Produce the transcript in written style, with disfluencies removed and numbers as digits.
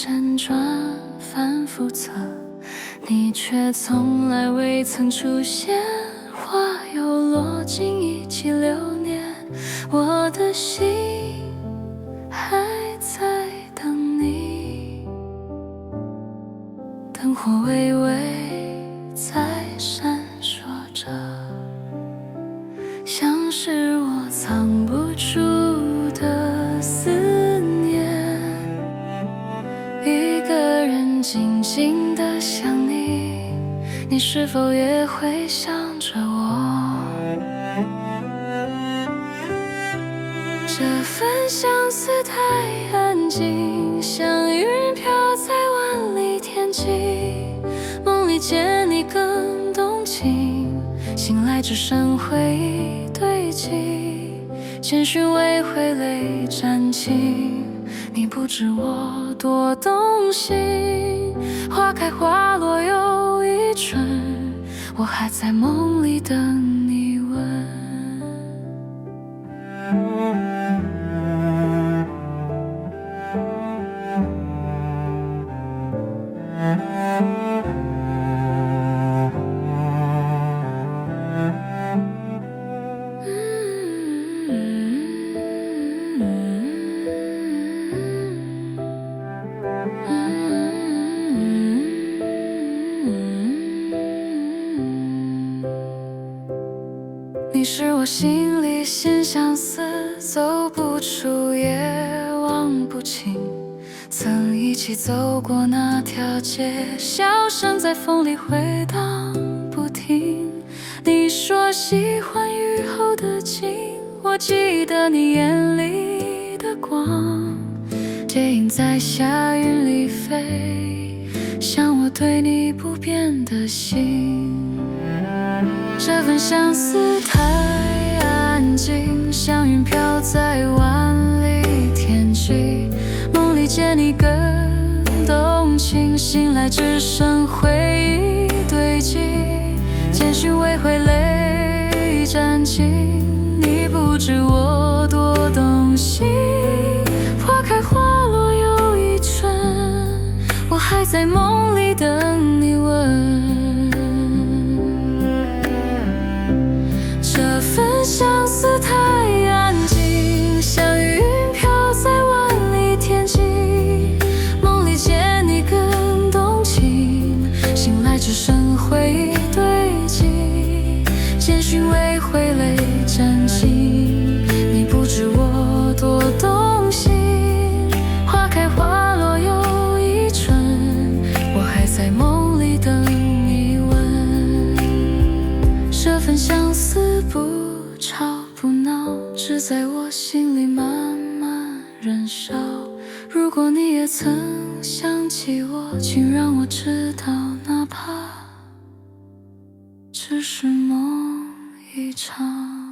辗转反复侧，你却从来未曾出现。花又落尽一季流年，我的心还在等你。灯火微微在闪烁着，像是我藏不住的思念。一个人静静地想你，你是否也会想着我？这份相思太安静，像云飘在万里天际。梦里见你更动情，醒来只剩回忆堆积。千寻未回泪沾襟，你不知我多动心。花开花落又一春，我还在梦里等你问。你是我心里心相思，走不出也忘不清。曾一起走过那条街，笑声在风里回荡不停。你说喜欢雨后的景，我记得你眼里的光。蝶影在霞云里飞，像我对你不变的心。这份相思太安静，像云飘在万里天际。梦里见你更动情，醒来只剩回忆堆积。千寻未回泪沾襟，你不知我多动心。花开花落又一春，我还在梦里等你问。这份相思太安静，像云飘在万里天际。梦里见你更动情，醒来只剩回忆堆积。千寻未回泪沾襟，你不知我多动心。花开花落又一春，我还在梦里等你问。这份相思不吵不闹，只在我心里慢慢燃烧。如果你也曾想起我，请让我知道，哪怕只是梦一场。